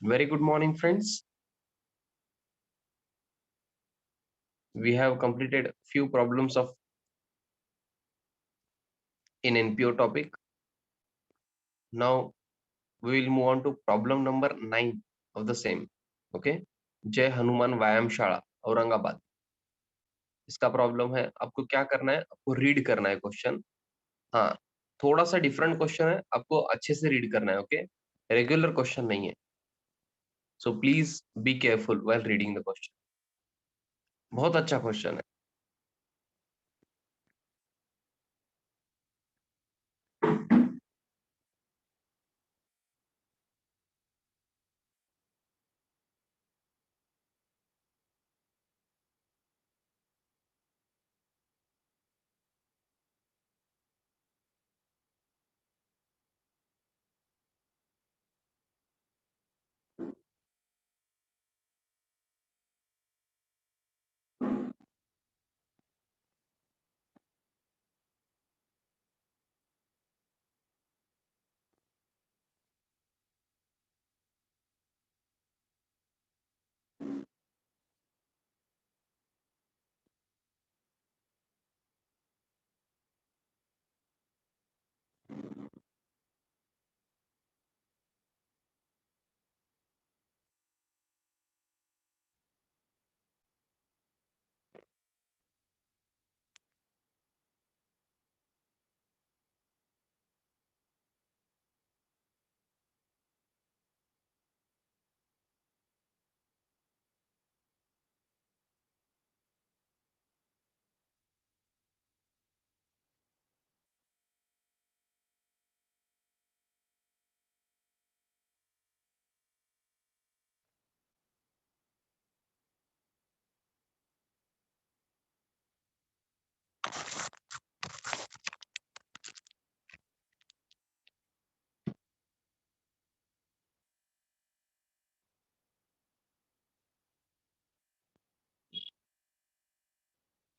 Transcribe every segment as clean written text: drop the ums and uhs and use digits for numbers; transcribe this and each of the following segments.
Very good morning, friends. We have completed few problems of in NPO topic. Now we will move on to problem number 9 of the same. Okay. जय हनुमान व्यायाम शाला औरंगाबाद. इसका problem है, आपको क्या करना है, आपको रीड करना है क्वेश्चन. हाँ, थोड़ा सा डिफरेंट क्वेश्चन है, आपको अच्छे से रीड करना है. ओके, रेगुलर क्वेश्चन नहीं है. So please be careful while reading the question. बहुत अच्छा क्वेश्चन है.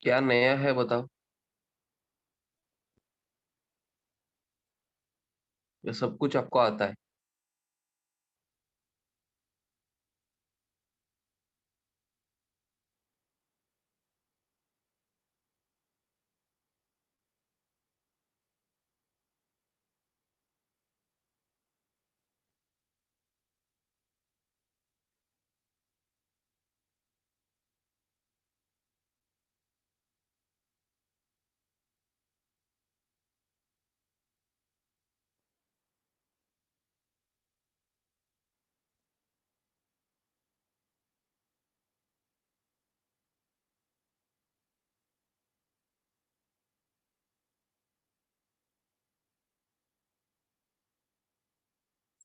क्या नया है बताओ. ये सब कुछ आपको आता है.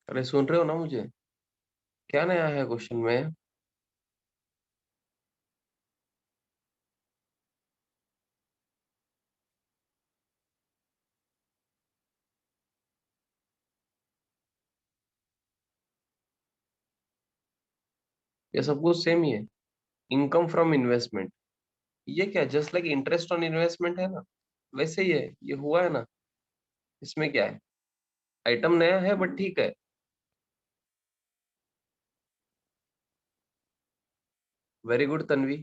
अरे सुन रहे हो ना मुझे? क्या नया है क्वेश्चन में? ये सब कुछ सेम ही है. Income from investment. ये क्या just like interest on investment है ना, वैसे ही है. ये हुआ है ना, इसमें क्या है? आइटम नया है बट ठीक है. Very good Tanvi.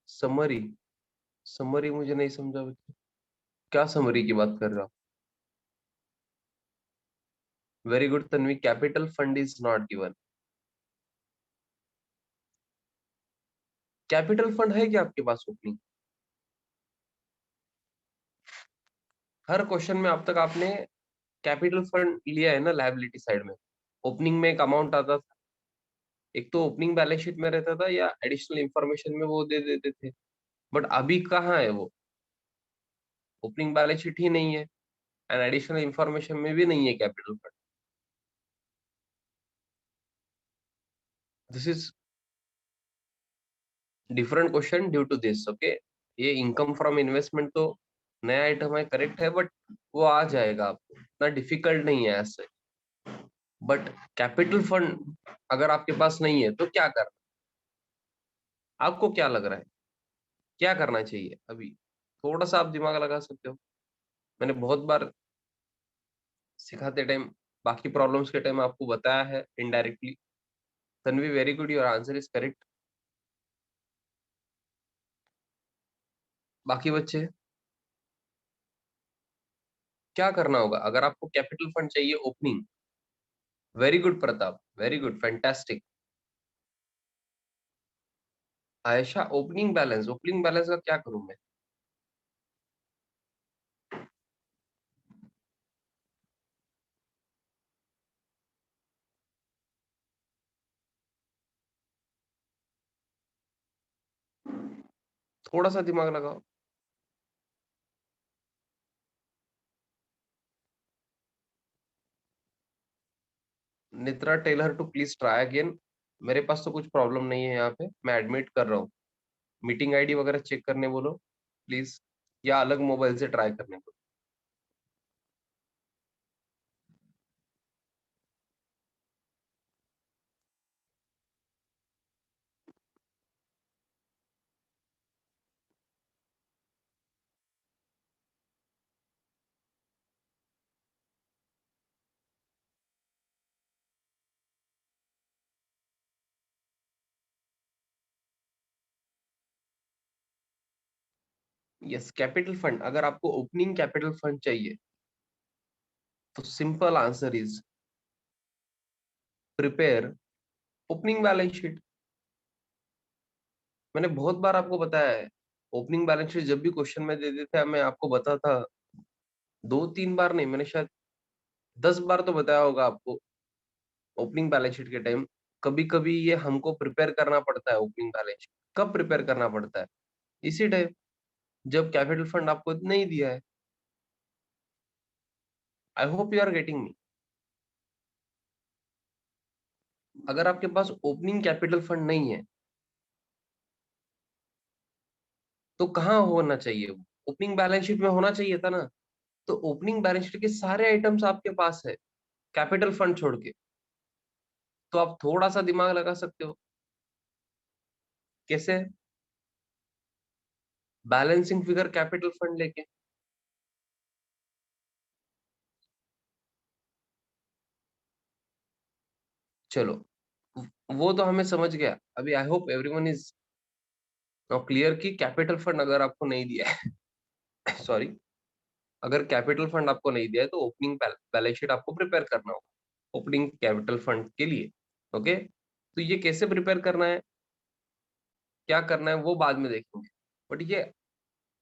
Summary. Summary मुझे नहीं समझा बच्चे. क्या समरी की बात कर रहा हूँ? Very good Tanvi. Capital fund is not given. Capital fund है क्या आपके पास ओपनिंग? हर क्वेश्चन में अब तक आपने कैपिटल फंड लिया है ना लायबिलिटी साइड में. ओपनिंग में एक अमाउंट आता था, एक तो ओपनिंग बैलेंस शीट में रहता था या एडिशनल इंफॉर्मेशन में वो दे देते थे. बट अभी कहाँ है वो? ओपनिंग बैलेंस शीट ही नहीं है एंड एडिशनल इंफॉर्मेशन में भी नहीं है capital fund. This is different question due to this. Okay, ये इनकम फ्रॉम इन्वेस्टमेंट तो नया आइटम है, करेक्ट है, बट वो आ जाएगा आपको, इतना डिफिकल्ट नहीं है ऐसे. बट कैपिटल फंड अगर आपके पास नहीं है तो क्या करना? आपको क्या लग रहा है, क्या करना चाहिए अभी? थोड़ा सा आप दिमाग लगा सकते हो. मैंने बहुत बार सिखाते टाइम बाकी प्रॉब्लम्स के टाइम आपको बताया है indirectly. Tanvi, very good, your answer is correct. बाकी बच्चे क्या करना होगा अगर आपको कैपिटल फंड चाहिए opening? Very good Pratap, very good, fantastic. Ayesha, opening balance का क्या करूं मैं? थोड़ा सा दिमाग लगाओ। Nitra tell her too please try again. मेरे पास तो कुछ प्रॉब्लम नहीं है यहाँ पे, मैं एडमिट कर रहा हूँ। मीटिंग आईडी वगैरह चेक करने बोलो प्लीज, या अलग मोबाइल से ट्राई करने बोलो। यस, कैपिटल फंड, अगर आपको ओपनिंग कैपिटल फंड चाहिए तो simple answer is prepare opening balance sheet. मैंने बहुत बार आपको बताया है, ओपनिंग बैलेंस शीट जब भी क्वेश्चन में दे देते हैं मैं आपको बताता, 2-3 बार नहीं, मैंने शायद 10 बार तो बताया होगा आपको। ओपनिंग बैलेंस शीट के टाइम कभी कभी ये हमको प्रिपेयर करना पड़ता है। ओपनिंग बैलेंस शीट कब प्रिपेयर करना पड़ता है? इसी टाइम, जब कैपिटल फंड आपको नहीं दिया है। I hope you are getting me. अगर आपके पास ओपनिंग कैपिटल फंड नहीं है तो कहाँ होना चाहिए वो? ओपनिंग बैलेंस शीट में होना चाहिए था ना। तो ओपनिंग बैलेंस शीट के सारे आइटम्स आपके पास है कैपिटल फंड छोड़ के। तो आप थोड़ा सा दिमाग लगा सकते हो। कैसे? बैलेंसिंग फिगर कैपिटल फंड लेके। चलो, वो तो हमें समझ गया। अभी I hope everyone is now clear कि कैपिटल फंड अगर आपको नहीं दिया है सॉरी, अगर कैपिटल फंड आपको नहीं दिया है तो ओपनिंग बैलेंस शीट आपको प्रिपेयर करना होगा ओपनिंग कैपिटल फंड के लिए। ओके, तो ये कैसे प्रिपेयर करना है, क्या करना है, वो बाद में देखेंगे। बट ये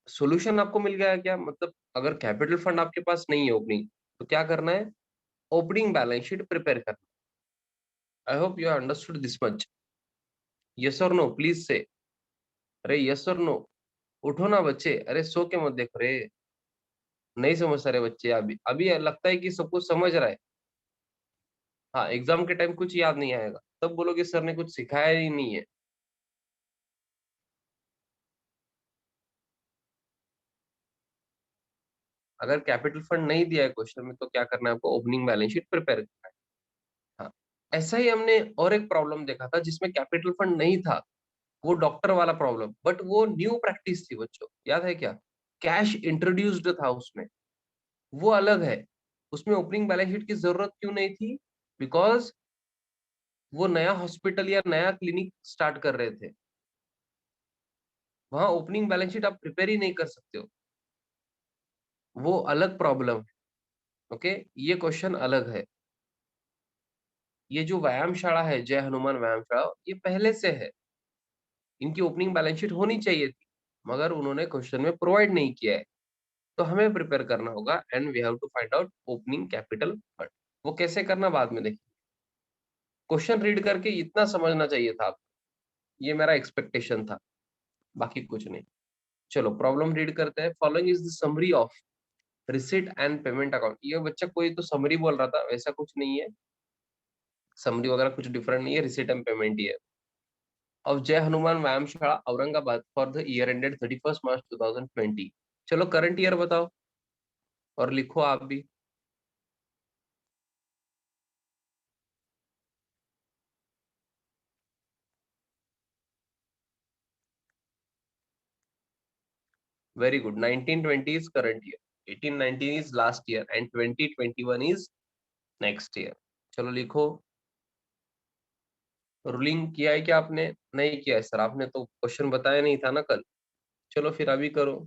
सॉल्यूशन आपको मिल गया है क्या? मतलब अगर कैपिटल फंड आपके पास नहीं है ओपनिंग, तो क्या करना है? ओपनिंग बैलेंस शीट प्रिपेयर करना। आई hope you understood this much. Yes और नो प्लीज से। अरे यस और नो। उठो ना बच्चे, अरे सो के मत देखो रे। नहीं समझ रहे बच्चे, अभी अभी लगता है कि सब कुछ समझ रहा है। हाँ, एग्जाम के टाइम कुछ याद नहीं आएगा, तब बोलोगे सर ने कुछ सिखाया ही नहीं है। अगर कैपिटल फंड नहीं दिया है क्वेश्चन में तो क्या करना है आपको? ओपनिंग बैलेंस शीट प्रिपेयर करना है। हाँ, ऐसा ही हमने और एक प्रॉब्लम देखा था जिसमें कैपिटल फंड नहीं था, वो डॉक्टर वाला प्रॉब्लम, बट वो न्यू प्रैक्टिस थी बच्चों, याद है क्या? कैश इंट्रोड्यूस्ड था उसमें, वो अलग है। उसमें ओपनिंग बैलेंस शीट की जरूरत क्यों नहीं थी? बिकॉज वो नया हॉस्पिटल या नया क्लिनिक स्टार्ट कर रहे थे। वहां ओपनिंग बैलेंस शीट आप प्रिपेयर ही नहीं कर सकते हो, वो अलग प्रॉब्लम है। ओके, ये क्वेश्चन अलग है। ये जो व्यायामशाला है, जय हनुमान व्यायामशाला, ये पहले से है, इनकी ओपनिंग बैलेंस शीट होनी चाहिए थी, मगर उन्होंने क्वेश्चन में प्रोवाइड नहीं किया है। तो हमें प्रिपेयर करना होगा and we have to find out opening capital fund. वो कैसे करना बाद में देखिए। क्वेश्चन रीड करके इतना समझना चाहिए था आपको, ये मेरा एक्सपेक्टेशन था, बाकी कुछ नहीं। चलो प्रॉब्लम रीड करते हैं। Following is the summary of receipt and payment account. ये बच्चा कोई तो समरी बोल रहा था, वैसा कुछ नहीं है, समरी वगैरह कुछ डिफरेंट नहीं है, रिसीट एंड पेमेंट ही है। ऑफ जय हनुमान व्यायामशाला Aurangabad for the year ended 31 मार्च 2020। चलो करंट ईयर बताओ और लिखो आप भी। Very good. 1920 is current year, 1819 is last year, and 2021 is next year. चलो लिखो। रूलिंग किया है क्या आपने? नहीं किया है सर, आपने तो क्वेश्चन बताया नहीं था ना कल। चलो फिर अभी करो।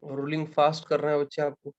रूलिंग फास्ट कर रहे हैं बच्चे आपको।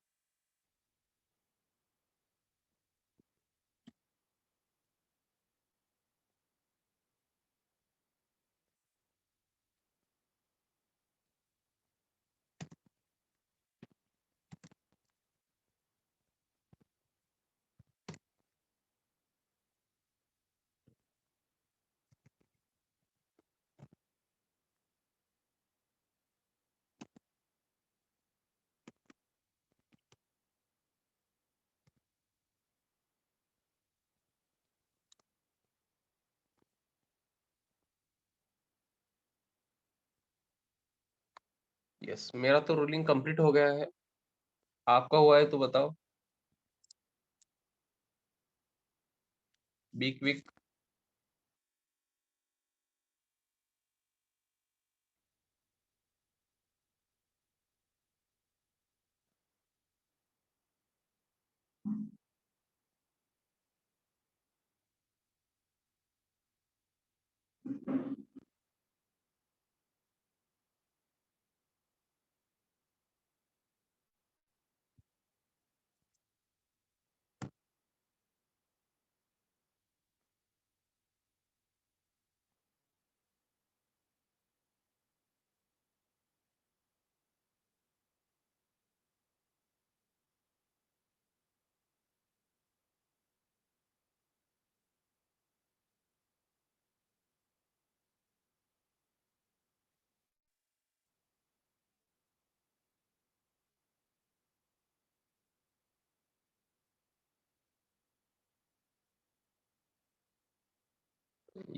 यस, मेरा तो रूलिंग कंप्लीट हो गया है। आपका हुआ है तो बताओ। Be quick.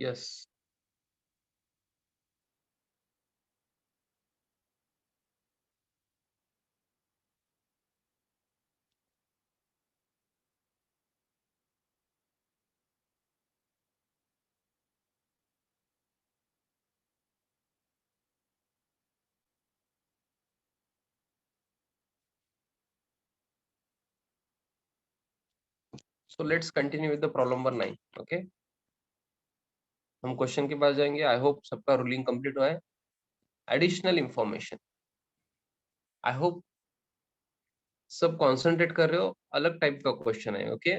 Yes. So let's continue with the problem number 9। Okay, हम क्वेश्चन के पास जाएंगे। आई होप सबका रूलिंग कंप्लीट हुआ है। Additional information. आई होप सब कॉन्सेंट्रेट कर रहे हो। अलग टाइप का क्वेश्चन है। ओके।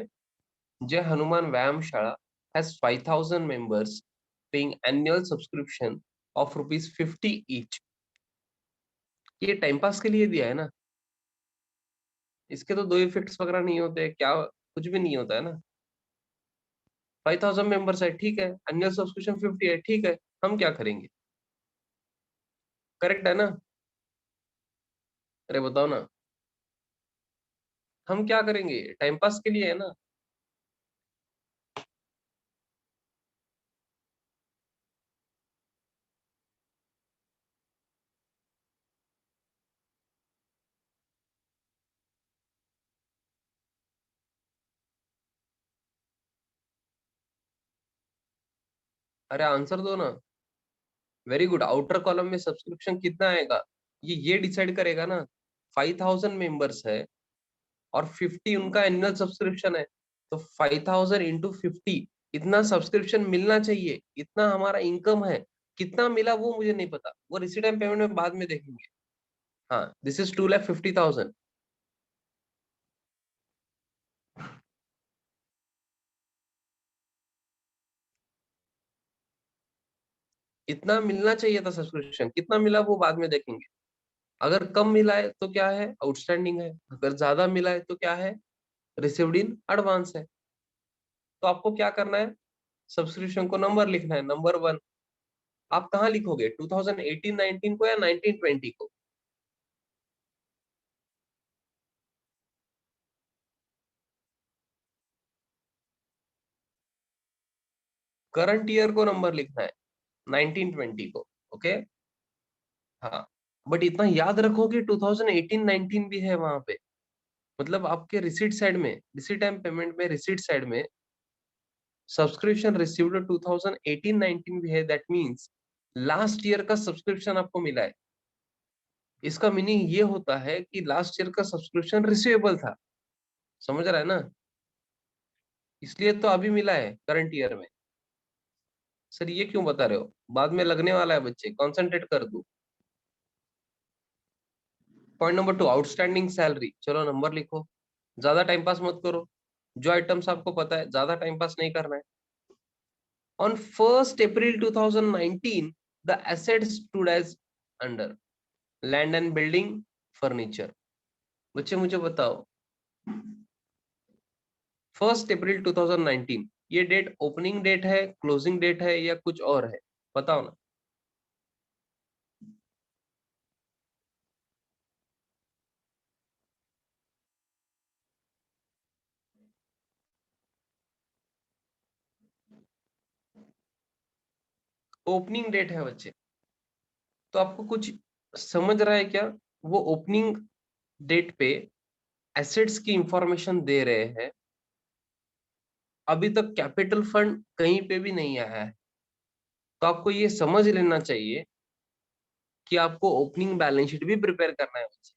जय हनुमान व्यायाम शाला has 5000 members paying annual subscription of ₹50 each. ये टाइम पास के लिए दिया है ना। इसके तो दो इफेक्ट्स वगैरह नहीं होते क्या, कुछ भी नहीं होता है ना। 5000 मेंबर्स है, ठीक है। एनुअल सब्सक्रिप्शन 50 है, ठीक है। हम क्या करेंगे? करेक्ट है ना? अरे बताओ ना। हम क्या करेंगे? टाइम पास के लिए है ना। अरे आंसर दो ना। Very good. आउटर कॉलम में सब्सक्रिप्शन कितना आएगा ये डिसाइड करेगा ना। 5000 मेंबर्स है और 50 उनका एनुअल सब्सक्रिप्शन है। तो 5000 इंटू 50, इतना सब्सक्रिप्शन मिलना चाहिए, इतना हमारा इनकम है। कितना मिला वो मुझे नहीं पता, वो रिसीट एंड पेमेंट में बाद में देखेंगे। हाँ, दिस इज 2,50,000। इतना मिलना चाहिए था सब्सक्रिप्शन, कितना मिला वो बाद में देखेंगे। अगर कम मिला है तो क्या है, आउटस्टैंडिंग है। अगर ज्यादा मिला है तो क्या है, रिसीव्ड इन एडवांस है। तो आपको क्या करना है, सब्सक्रिप्शन को नंबर लिखना है, नंबर 1। आप कहाँ लिखोगे, 2018-19 को या 1920 को? करंट ईयर को नंबर लिखना है, 1920 को। ओके। हाँ, बट इतना याद रखो कि 2018-19 भी है वहां पे। मतलब आपके रिसीट साइड में, रिसीट एंड पेमेंट में, रिसीट साइड में सब्सक्रिप्शन रिसीव्ड 2018-19 भी है। दैट मींस लास्ट ईयर का सब्सक्रिप्शन आपको मिला है। इसका मीनिंग ये होता है कि लास्ट ईयर का सब्सक्रिप्शन रिसीवेबल था। समझ रहा है ना? इसलिए तो अभी मिला है करंट ईयर में। सर ये क्यों बता रहे हो, बाद में लगने वाला है बच्चे, कॉन्सेंट्रेट कर दो। Point number 2, outstanding salary. चलो नंबर लिखो, ज्यादा टाइम पास मत करो। जो आइटम्स आपको पता है, ज्यादा टाइम पास नहीं करना है। On 1 April 2019 the assets stood as under land and building, furniture. बच्चे मुझे बताओ, 1 April 2019 ये डेट ओपनिंग डेट है, क्लोजिंग डेट है, या कुछ और है? बताओ ना। ओपनिंग डेट है बच्चे। तो आपको कुछ समझ रहा है क्या? वो ओपनिंग डेट पे एसेट्स की इंफॉर्मेशन दे रहे हैं। अभी तक कैपिटल फंड कहीं पे भी नहीं आया है। तो आपको ये समझ लेना चाहिए कि आपको ओपनिंग बैलेंस शीट भी प्रिपेयर करना है बच्चे।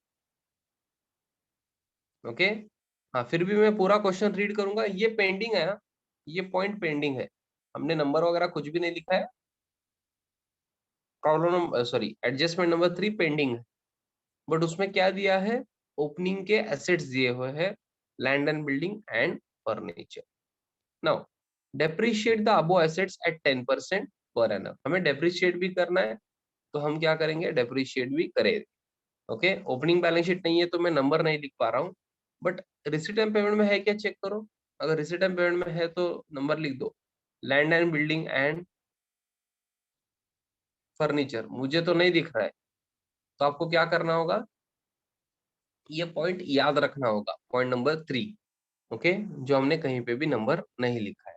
ओके। हाँ, फिर भी मैं पूरा क्वेश्चन रीड करूंगा। ये पेंडिंग है, हाँ? ये पॉइंट पेंडिंग है। हमने नंबर वगैरह कुछ भी नहीं लिखा है। Problem number, sorry, adjustment number 3 pending है। बट उसमें क्या दिया है, ओपनिंग के एसेट्स दिए हुए हैं, land and building and furniture. Now depreciate the above assets at 10% per annum. हमें डेप्रिशिएट भी करना है, तो हम क्या करेंगे, डेप्रिशिएट भी करेंगे। ओके। ओपनिंग बैलेंस शीट नहीं है तो मैं नंबर नहीं लिख पा रहा हूँ। बट रिसिट एंड पेमेंट में है क्या, चेक करो। अगर रिसिट एंड पेमेंट में है तो नंबर लिख दो। Land and building and furniture मुझे तो नहीं दिख रहा है। तो आपको क्या करना होगा, ये पॉइंट याद रखना होगा, पॉइंट नंबर 3। ओके, जो हमने कहीं पे भी नंबर नहीं लिखा है।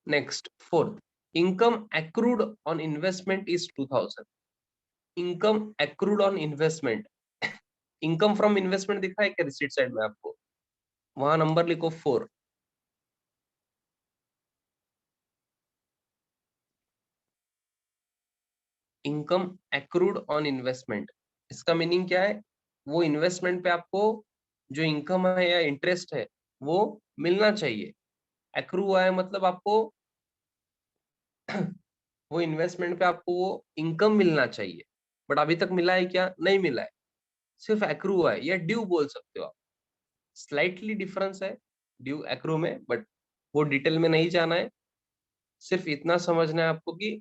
Next, fourth, income accrued on investment is 2000। Income accrued on investment, income from investment दिखा है क्या रिसीट साइड में आपको? वहां नंबर लिखो 4। इनकम एक्रूड ऑन इन्वेस्टमेंट, इसका मीनिंग क्या है, वो इन्वेस्टमेंट पे आपको जो इनकम है या इंटरेस्ट है वो मिलना चाहिए। एक्रू हुआ है मतलब आपको वो इन्वेस्टमेंट पे आपको वो इनकम मिलना चाहिए। बट अभी तक मिला है क्या, नहीं मिला है। सिर्फ एक्रू हुआ है, या ड्यू बोल सकते हो आप। स्लाइटली डिफरेंस है ड्यू एक्रू में, बट वो डिटेल में नहीं जाना है। सिर्फ इतना समझना है आपको कि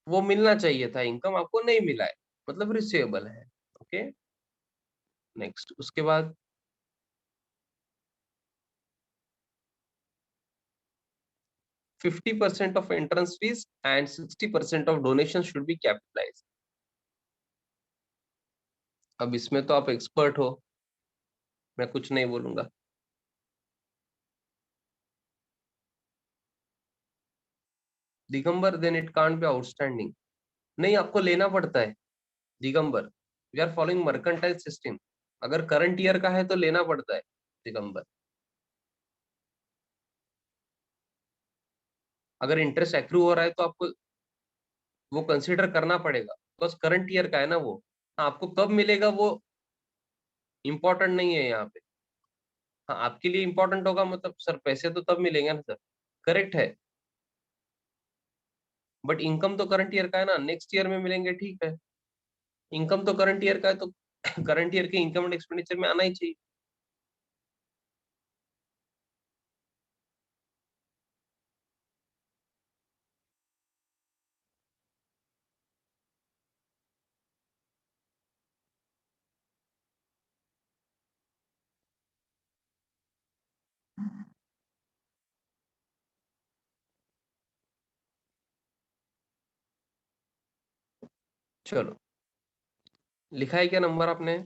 वो मिलना चाहिए था, इनकम आपको नहीं मिला है, मतलब रिसीवेबल है। ओके। नेक्स्ट, उसके बाद 50% of entrance fees and 60% of donation should be capitalized। अब इसमें तो आप एक्सपर्ट हो, मैं कुछ नहीं बोलूंगा। Digambar, then it can't be outstanding. नहीं, आपको लेना पड़ता है Digambar. We are following mercantile system. अगर करंट ईयर का है तो लेना पड़ता है दिगंबर। अगर इंटरेस्ट एक्रू हो रहा है तो आपको वो कंसिडर करना पड़ेगा, बिकॉज करंट ईयर का है ना वो। हाँ, आपको कब मिलेगा वो इम्पोर्टेंट नहीं है यहाँ पे। हाँ, आपके लिए इम्पोर्टेंट होगा, मतलब सर पैसे तो तब मिलेंगे ना सर। करेक्ट है, बट इनकम तो करंट ईयर का है ना, नेक्स्ट ईयर में मिलेंगे, ठीक है। इनकम तो करंट ईयर का है, तो करंट ईयर के इनकम एंड एक्सपेंडिचर में आना ही चाहिए। चलो, लिखा है क्या नंबर आपने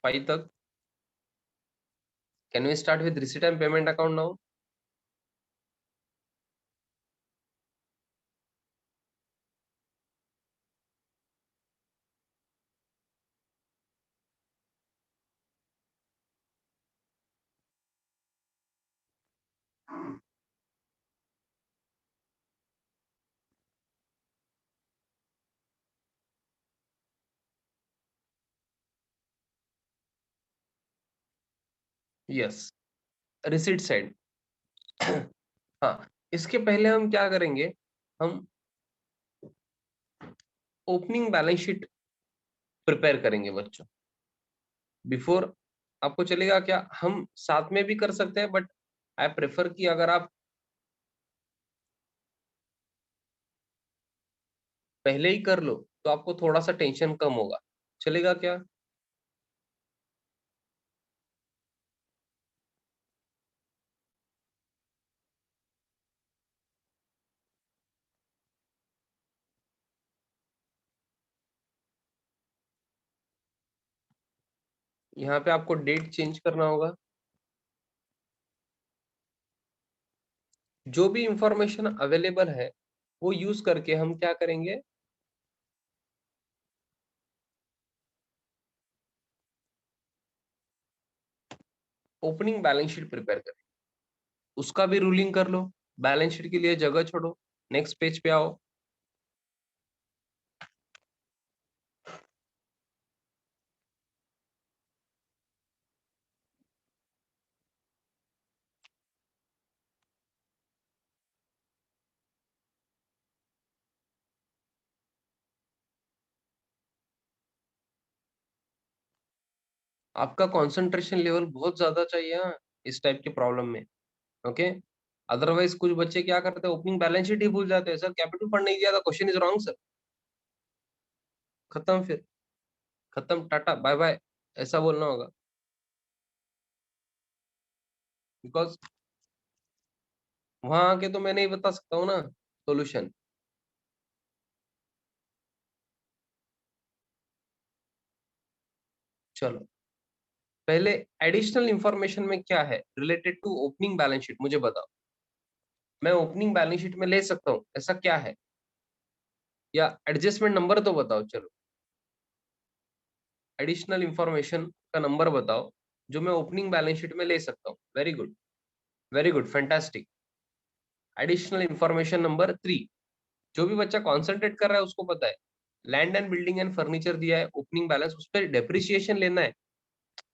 5 तक? Can we start with receipt and payment account now? Yes, receipt side. हाँ, इसके पहले हम क्या करेंगे, हम ओपनिंग बैलेंस शीट प्रिपेयर करेंगे बच्चों। बिफोर, आपको चलेगा क्या? हम साथ में भी कर सकते हैं, बट आई प्रेफर कि अगर आप पहले ही कर लो तो आपको थोड़ा सा टेंशन कम होगा। चलेगा क्या? यहाँ पे आपको डेट चेंज करना होगा। जो भी इंफॉर्मेशन अवेलेबल है वो यूज करके हम क्या करेंगे, ओपनिंग बैलेंस शीट प्रिपेयर करेंगे। उसका भी रूलिंग कर लो, बैलेंस शीट के लिए जगह छोड़ो, नेक्स्ट पेज पे आओ। आपका कंसंट्रेशन लेवल बहुत ज्यादा चाहिए, हाँ, इस टाइप के प्रॉब्लम में। ओके, अदरवाइज कुछ बच्चे क्या करते हैं, ओपनिंग बैलेंस शीट ही भूल जाते हैं, सर कैपिटल फंड नहीं दिया था, क्वेश्चन इज रॉन्ग सर। खत्म फिर, खत्म, टाटा बाय बाय, ऐसा बोलना होगा। बिकॉज वहां आके तो मैं नहीं बता सकता हूँ ना सॉल्यूशन। चलो, पहले एडिशनल इंफॉर्मेशन में क्या है related to opening balance sheet, मुझे बताओ। मैं ओपनिंग बैलेंस शीट में ले सकता हूँ, ऐसा क्या है? या एडजस्टमेंट नंबर तो बताओ। चलो, एडिशनल इंफॉर्मेशन का नंबर बताओ जो मैं ओपनिंग बैलेंस शीट में ले सकता हूँ। Very good, very good, fantastic. Additional information number 3, जो भी बच्चा कॉन्सेंट्रेट कर रहा है उसको पता है, land and building and furniture दिया है, ओपनिंग बैलेंस, उस पर डेप्रिसिएशन लेना है।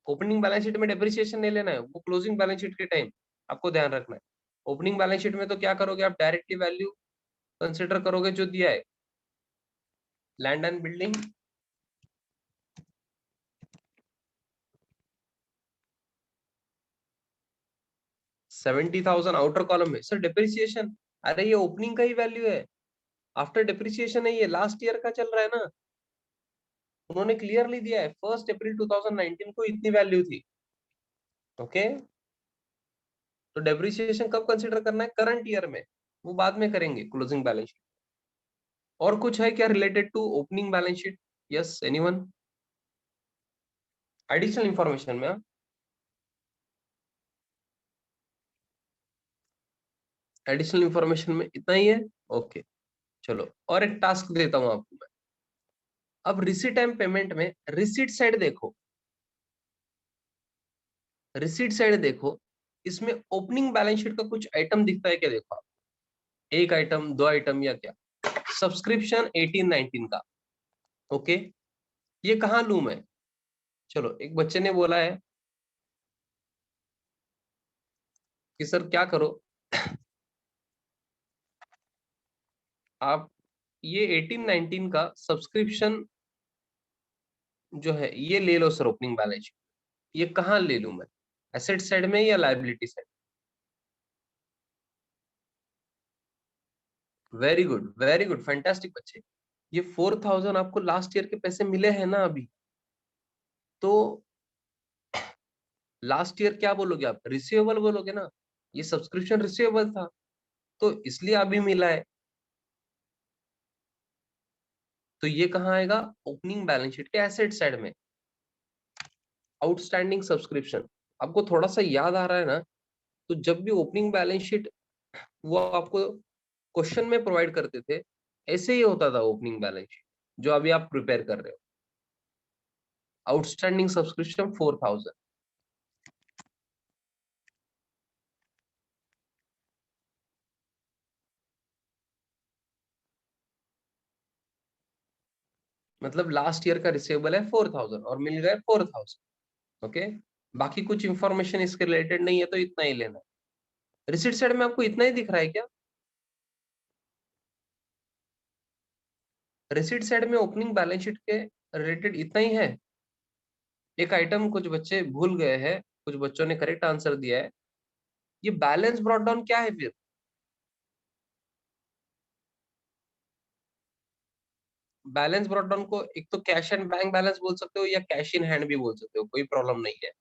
ओपनिंग बैलेंस शीट में डेप्रिसिएशन नहीं लेना है, वो क्लोजिंग बैलेंस शीट के टाइम आपको ध्यान रखना है। ओपनिंग बैलेंस शीट में तो क्या करोगे आप, डायरेक्टली वैल्यू कंसिडर करोगे जो दिया है, land and building 70,000 outer column में, सर डेप्रिसिएशन, अरे ये ओपनिंग का ही वैल्यू है, आफ्टर डेप्रिसिएशन है, ये लास्ट ईयर का चल रहा है ना। उन्होंने क्लियरली दिया है 1 अप्रैल 2019 को इतनी वैल्यू थी। ओके, तो डेप्रिसिएशन कब कंसिडर करना है, करंट ईयर में, वो बाद में करेंगे क्लोजिंग बैलेंस शीट। और कुछ है क्या related to opening balance sheet? Yes, anyone? Additional information में, एडिशनल इंफॉर्मेशन में इतना ही है। ओके, चलो और एक टास्क देता हूं आपको मैं। अब रिसीट एंड पेमेंट में रिसीट साइड देखो, रिसीट साइड देखो, इसमें ओपनिंग बैलेंस शीट का कुछ आइटम दिखता है क्या? देखो आप, एक आइटम, दो आइटम या क्या? सब्सक्रिप्शन 18-19 का। ओके, ये कहाँ लूम है? चलो, एक बच्चे ने बोला है कि सर क्या करो, आप ये 18-19 का सब्सक्रिप्शन जो है ये ले लो सर ओपनिंग बैलेंस शीट। ये कहाँ ले लूं मैं, एसेट साइड में या liability side? Very good, very good, fantastic बच्चे। ये 4,000 आपको लास्ट ईयर के पैसे मिले हैं ना अभी, तो लास्ट ईयर क्या बोलोगे आप, रिसीवेबल बोलोगे ना, ये सब्सक्रिप्शन रिसीवेबल था, तो इसलिए अभी मिला है। तो ये कहाँ आएगा? ओपनिंग बैलेंस शीट के एसेट साइड में। आउटस्टैंडिंग सब्सक्रिप्शन, आपको थोड़ा सा याद आ रहा है ना? तो जब भी ओपनिंग बैलेंस शीट वो आपको क्वेश्चन में प्रोवाइड करते थे, ऐसे ही होता था ओपनिंग बैलेंस शीट जो अभी आप प्रिपेयर कर रहे हो। आउटस्टैंडिंग सब्सक्रिप्शन 4000, मतलब लास्ट ईयर का रिसीवेबल है 4000 और मिल गए 4000। ओके, बाकी कुछ इंफॉर्मेशन इसके रिलेटेड नहीं है तो इतना ही लेना है। रिसिट साइड में आपको इतना ही दिख रहा है क्या? रिसिट साइड में ओपनिंग बैलेंस शीट के रिलेटेड इतना ही है। एक आइटम कुछ बच्चे भूल गए हैं, कुछ बच्चों ने करेक्ट आंसर दिया है। ये बैलेंस ब्रॉट डाउन क्या है फिर? बैलेंस ब्रॉट डाउन को एक तो कैश एंड बैंक बैलेंस बोल सकते हो या कैश इन हैंड भी बोल सकते हो, कोई प्रॉब्लम नहीं है।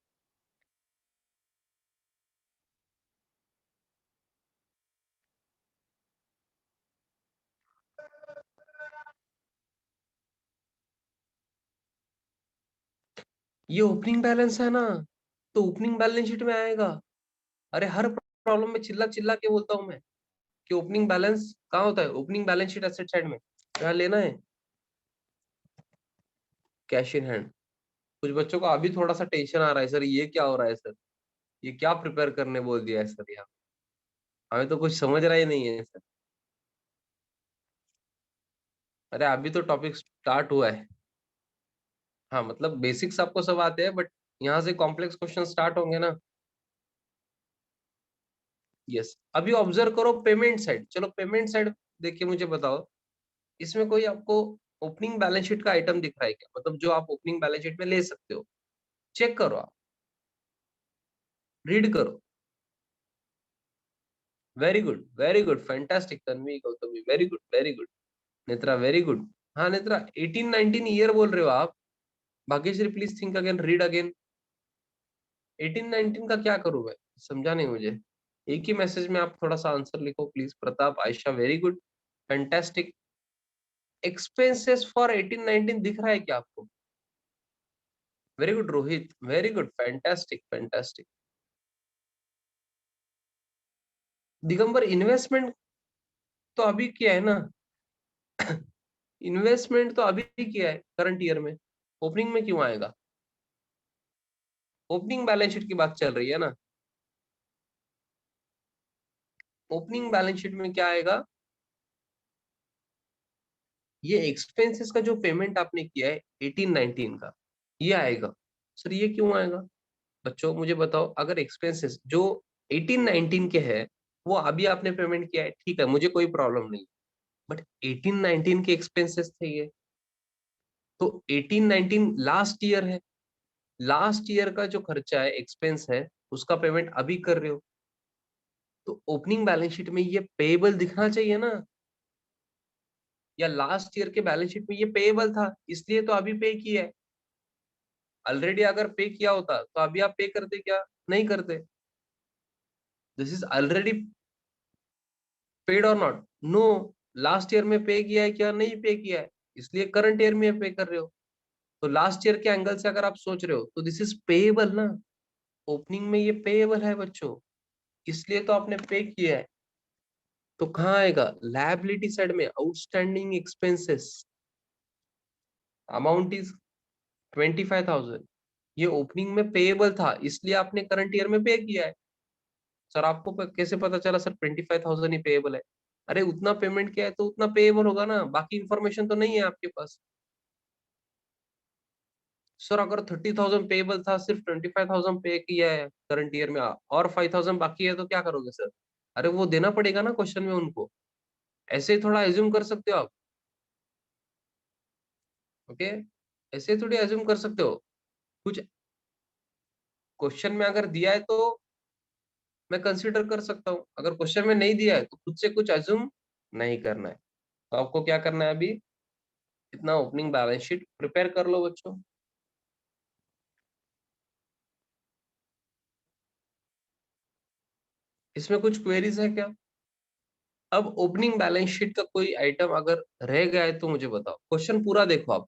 ये ओपनिंग बैलेंस है ना, तो ओपनिंग बैलेंस शीट में आएगा। अरे हर प्रॉब्लम में चिल्ला चिल्ला के बोलता हूं मैं कि ओपनिंग बैलेंस कहाँ होता है? Opening balance sheet asset side में क्या लेना है? Cash in hand. कुछ बच्चों को अभी थोड़ा सा टेंशन आ रहा है, सर ये क्या हो रहा है सर, ये क्या प्रिपेयर करने बोल दिया है सर यहाँ, हमें तो कुछ समझ रहा ही नहीं है सर। अरे अभी तो टॉपिक स्टार्ट हुआ है। हाँ मतलब बेसिक्स आपको सब आते हैं, बट यहाँ से कॉम्प्लेक्स क्वेश्चन स्टार्ट होंगे ना। यस, अभी ऑब्जर्व करो पेमेंट साइड। चलो पेमेंट साइड देखिए, मुझे बताओ इसमें कोई आपको ओपनिंग बैलेंस शीट का आइटम दिख रहा है क्या? मतलब जो आप ओपनिंग बैलेंस शीट में ले सकते हो। चेक करो आप, रीड करो। Very good, fantastic Tanvi Gautami, very good very good. Netra very good. हाँ नेत्रा, 18-19 ईयर बोल रहे हो आप। Bhagyashree please think again, read again. 18-19 का क्या करूं मैं, समझा नहीं मुझे। एक ही मैसेज में आप थोड़ा सा आंसर लिखो please. Pratap, Ayesha, very good, fantastic. Expenses for 18-19 दिख रहा है क्या आपको? Very good Rohit, very good, fantastic fantastic. Digambar, investment तो अभी किया है ना। इन्वेस्टमेंट तो अभी किया है करंट ईयर में, ओपनिंग में क्यों आएगा? ओपनिंग बैलेंस शीट की बात चल रही है ना। ओपनिंग बैलेंस शीट में क्या आएगा? ये एक्सपेंसेस का जो पेमेंट आपने किया है 18-19 का, ये आएगा। सर ये क्यों आएगा? बच्चों मुझे बताओ, अगर एक्सपेंसेस जो 18-19 के है वो अभी आपने पेमेंट किया है, ठीक है, मुझे कोई प्रॉब्लम नहीं। बट 18-19 के एक्सपेंसेस थे ये, तो 18-19 लास्ट ईयर है। लास्ट ईयर का जो खर्चा है, एक्सपेंस है, उसका पेमेंट अभी कर रहे हो। तो ओपनिंग बैलेंस शीट में ये पेएबल दिखना चाहिए ना। या लास्ट ईयर के बैलेंस शीट में ये पेएबल था, इसलिए तो अभी पे किया है। ऑलरेडी अगर पे किया होता तो अभी आप पे करते क्या? नहीं करते। दिस इज ऑलरेडी पेड और नॉट? नो, लास्ट ईयर में पे किया है क्या? नहीं पे किया है, इसलिए करंट ईयर में पे कर रहे हो। तो लास्ट ईयर के एंगल से अगर आप सोच रहे हो तो दिस इज पेएबल ना। ओपनिंग में ये पेएबल है बच्चों, इसलिए तो आपने पे किया है। तो कहाँ आएगा? लायबिलिटी साइड में, आउटस्टैंडिंग एक्सपेंसेस, अमाउंट इज 25,000। ये ओपनिंग में पेएबल था, इसलिए आपने करंट ईयर में पे किया है। सर आपको कैसे पता चला सर 25,000 ही पेएबल है? अरे उतना पेमेंट किया है तो उतना पेएबल होगा ना, बाकी इंफॉर्मेशन तो नहीं है आपके पास। सर अगर 30,000 पेएबल था, सिर्फ 25,000 पे किया है करंट ईयर में और 5,000 बाकी है, तो क्या करोगे सर? अरे वो देना पड़ेगा ना क्वेश्चन में उनको। ऐसे ही थोड़ा एज्यूम कर सकते हो आप। ओके, ऐसे थोड़ी एज्यूम कर सकते हो। कुछ क्वेश्चन में अगर दिया है तो मैं कंसीडर कर सकता हूँ, अगर क्वेश्चन में नहीं दिया है तो खुद से कुछ एज्यूम नहीं करना है। तो आपको क्या करना है अभी? इतना ओपनिंग बैलेंस शीट प्रिपेयर कर लो बच्चों। इसमें कुछ क्वेरीज है क्या? अब ओपनिंग बैलेंस शीट का कोई आइटम अगर रह गया है तो मुझे बताओ। क्वेश्चन पूरा देखो आप,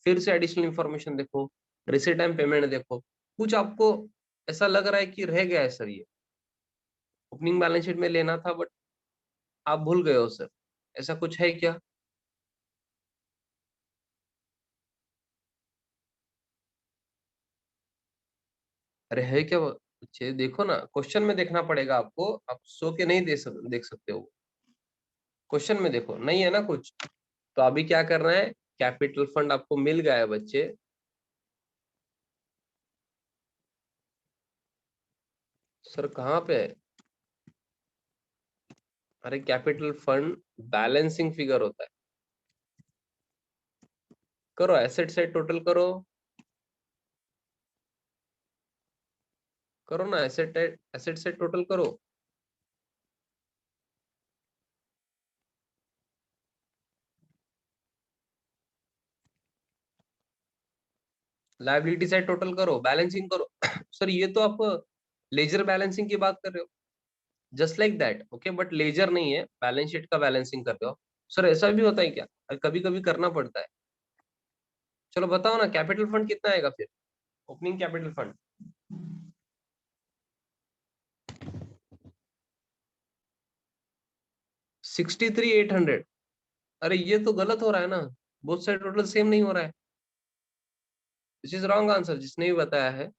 फिर से एडिशनल इंफॉर्मेशन देखो, रिसीट एंड पेमेंट देखो, कुछ आपको ऐसा लग रहा है कि रह गया है सर, ये ओपनिंग बैलेंस शीट में लेना था बट आप भूल गए हो सर, ऐसा कुछ है क्या? अरे है क्या बच्चे? देखो ना, क्वेश्चन में देखना पड़ेगा आपको, आप सो के नहीं देख सकते हो। क्वेश्चन में देखो, नहीं है ना कुछ? तो अभी क्या करना है, कैपिटल फंड आपको मिल गया है बच्चे। सर कहाँ पे है? अरे कैपिटल फंड बैलेंसिंग फिगर होता है। करो एसेट साइड टोटल करो, करो ना एसेट साइड टोटल करो। लायबिलिटी साइड टोटल करो, बैलेंसिंग करो। सर ये तो आप लेजर बैलेंसिंग की बात कर रहे हो, just like that, okay, but ledger नहीं है, बैलेंस शीट का बैलेंसिंग कर रहे हो। सर ऐसा भी होता है क्या? कभी कभी करना पड़ता है। चलो बताओ ना, कैपिटल फंड कितना आएगा फिर, ओपनिंग कैपिटल फंड? 63,800। अरे ये तो गलत हो रहा है ना, बोथ साइड टोटल सेम नहीं हो रहा है। दिस इज रॉन्ग आंसर, जिसने भी बताया है।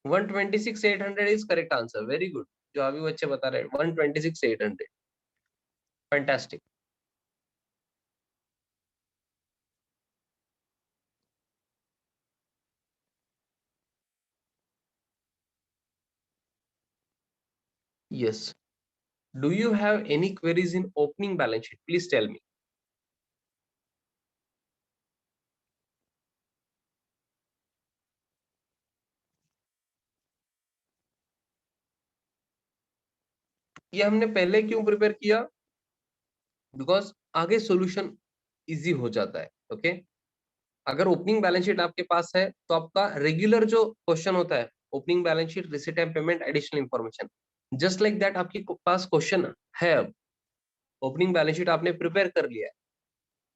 126,800 is correct answer, very good. जो अभी बच्चे बता रहे हैं 126,800, fantastic. Yes, do you have any queries in opening balance sheet, please tell me. ये हमने पहले क्यों प्रिपेयर किया? बिकॉज आगे सॉल्यूशन इजी हो जाता है, ओके। अगर ओपनिंग बैलेंस शीट आपके पास है तो आपका रेगुलर जो क्वेश्चन होता है, opening balance sheet, receipt and payment, additional information, just like that आपके पास क्वेश्चन है। अब ओपनिंग बैलेंस शीट आपने प्रिपेयर कर लिया है,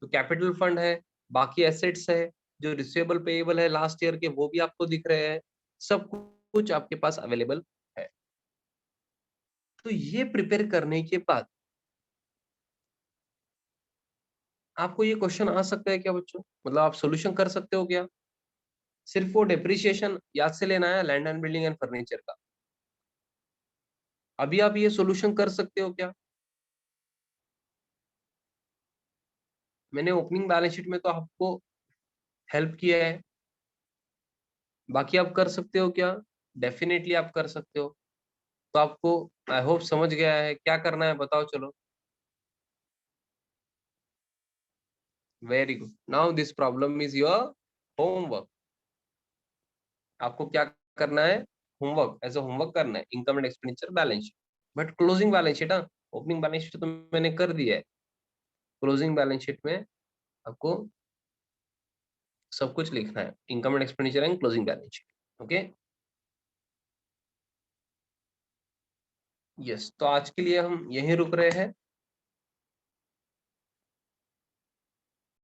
तो कैपिटल फंड है, बाकी एसेट्स है, जो रिसीवेबल पेएबल है लास्ट ईयर के वो भी आपको दिख रहे हैं, सब कुछ आपके पास अवेलेबल है। तो ये प्रिपेयर करने के बाद आपको ये क्वेश्चन आ सकता है क्या बच्चों, मतलब आप सॉल्यूशन कर सकते हो क्या? सिर्फ वो डेप्रिसिएशन याद से लेना है, land and building and furniture का। अभी आप ये सॉल्यूशन कर सकते हो क्या? मैंने ओपनिंग बैलेंस शीट में तो आपको हेल्प किया है, बाकी आप कर सकते हो क्या? डेफिनेटली आप कर सकते हो। तो आपको आई होप समझ गया है क्या करना है, बताओ चलो। Very good, now this problem is your homework. आपको क्या करना है? होमवर्क, एज अ होमवर्क करना है income and expenditure balance sheet. But closing balance sheet, हाँ, ओपनिंग बैलेंस शीट तो मैंने कर दिया है। क्लोजिंग बैलेंस शीट में आपको सब कुछ लिखना है, income and expenditure and closing balance sheet, okay. Yes, तो आज के लिए हम यहीं रुक रहे हैं।